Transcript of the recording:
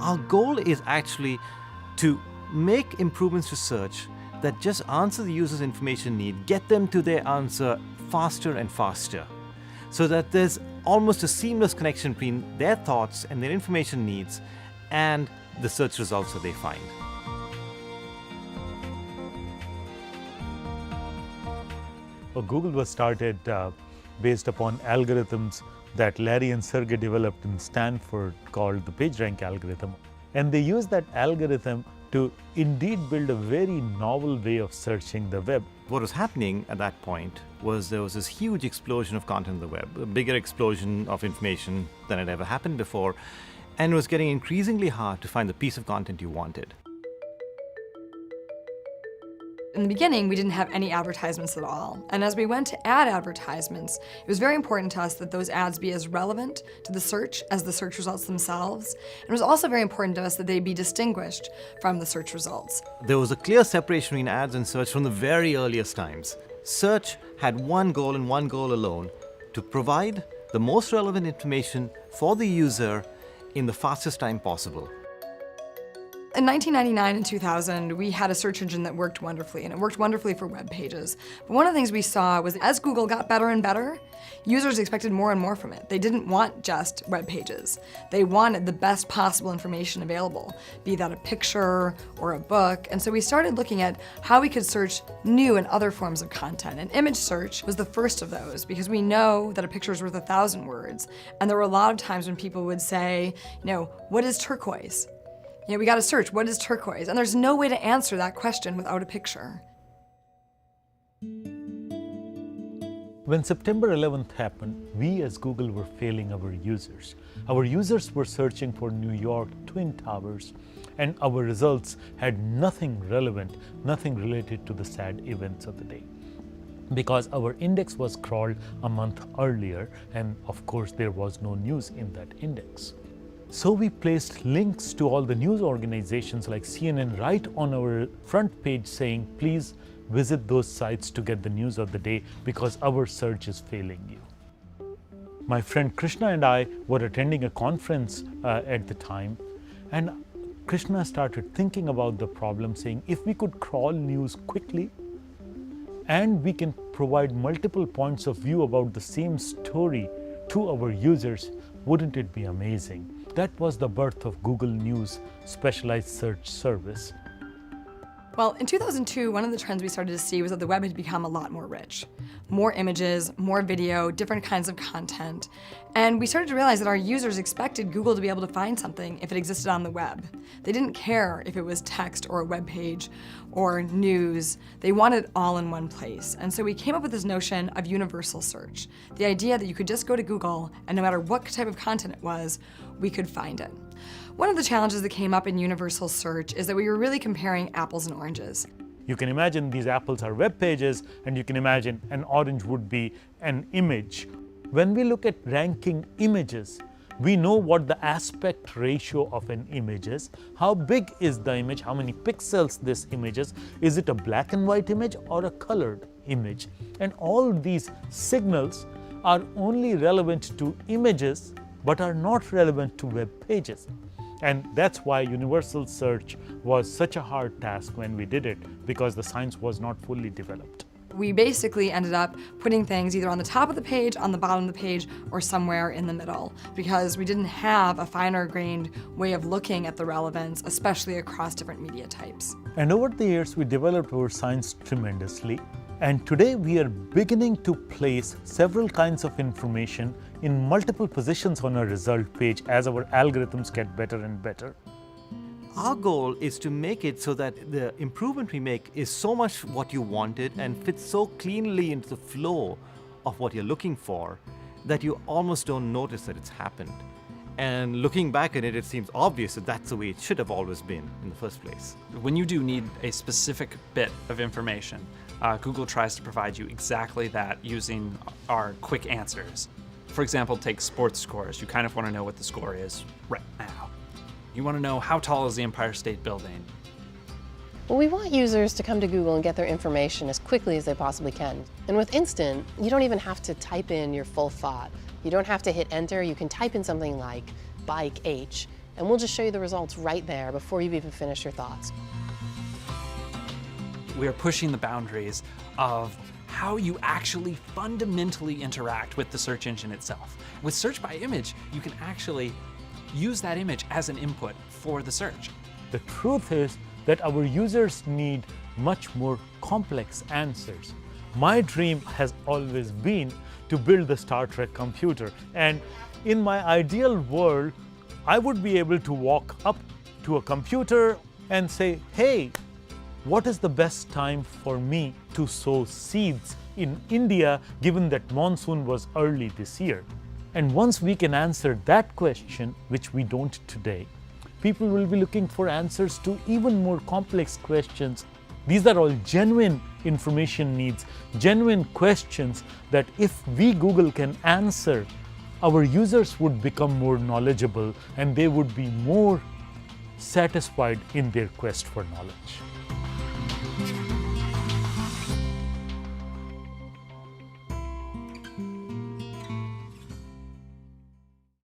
Our goal is actually to make improvements to search that just answer the user's information need, get them to their answer faster and faster, so that there's almost a seamless connection between their thoughts and their information needs and the search results that they find. Well, Google was started based upon algorithms that Larry and Sergey developed in Stanford called the PageRank algorithm. And they used that algorithm to indeed build a very novel way of searching the web. What was happening at that point was there was this huge explosion of content on the web, a bigger explosion of information than had ever happened before, and it was getting increasingly hard to find the piece of content you wanted. In the beginning, we didn't have any advertisements at all. And as we went to add advertisements, it was very important to us that those ads be as relevant to the search as the search results themselves. And it was also very important to us that they be distinguished from the search results. There was a clear separation between ads and search from the very earliest times. Search had one goal and one goal alone: to provide the most relevant information for the user in the fastest time possible. In 1999 and 2000, we had a search engine that worked wonderfully, and it worked wonderfully for web pages. But one of the things we saw was as Google got better and better, users expected more and more from it. They didn't want just web pages. They wanted the best possible information available, be that a picture or a book. And so we started looking at how we could search new and other forms of content. And image search was the first of those, because we know that a picture is worth 1,000 words. And there were a lot of times when people would say, what is turquoise? We got to search, what is turquoise? And there's no way to answer that question without a picture. When September 11th happened, we as Google were failing our users. Our users were searching for New York Twin Towers, and our results had nothing relevant, nothing related to the sad events of the day. Because our index was crawled a month earlier, and of course there was no news in that index. So we placed links to all the news organizations like CNN right on our front page saying, please visit those sites to get the news of the day because our search is failing you. My friend Krishna and I were attending a conference at the time, and Krishna started thinking about the problem, saying if we could crawl news quickly and we can provide multiple points of view about the same story to our users, wouldn't it be amazing? That was the birth of Google News specialized search service. Well, in 2002, one of the trends we started to see was that the web had become a lot more rich. More images, more video, different kinds of content. And we started to realize that our users expected Google to be able to find something if it existed on the web. They didn't care if it was text or a web page or news. They wanted it all in one place. And so we came up with this notion of universal search. The idea that you could just go to Google and no matter what type of content it was, we could find it. One of the challenges that came up in universal search is that we were really comparing apples and oranges. You can imagine these apples are web pages, and you can imagine an orange would be an image. When we look at ranking images, we know what the aspect ratio of an image is. How big is the image? How many pixels this image is it a black and white image or a colored image? And all these signals are only relevant to images but are not relevant to web pages. And that's why universal search was such a hard task when we did it, because the science was not fully developed. We basically ended up putting things either on the top of the page, on the bottom of the page, or somewhere in the middle, because we didn't have a finer grained way of looking at the relevance, especially across different media types. And over the years, we developed our science tremendously. And today we are beginning to place several kinds of information in multiple positions on our result page as our algorithms get better and better. Our goal is to make it so that the improvement we make is so much what you wanted and fits so cleanly into the flow of what you're looking for that you almost don't notice that it's happened. And looking back at it, it seems obvious that that's the way it should have always been in the first place. When you do need a specific bit of information, Google tries to provide you exactly that using our quick answers. For example, take sports scores. You kind of want to know what the score is right now. You want to know how tall is the Empire State Building. Well, we want users to come to Google and get their information as quickly as they possibly can. And with Instant, you don't even have to type in your full thought. You don't have to hit enter. You can type in something like bike H, and we'll just show you the results right there before you've even finished your thoughts. We are pushing the boundaries of how you actually fundamentally interact with the search engine itself. With search by image, you can actually use that image as an input for the search. The truth is that our users need much more complex answers. My dream has always been to build the Star Trek computer, and in my ideal world, I would be able to walk up to a computer and say, hey, what is the best time for me to sow seeds in India, given that monsoon was early this year? And once we can answer that question, which we don't today, people will be looking for answers to even more complex questions. These are all genuine information needs, genuine questions that if we, Google, can answer, our users would become more knowledgeable and they would be more satisfied in their quest for knowledge.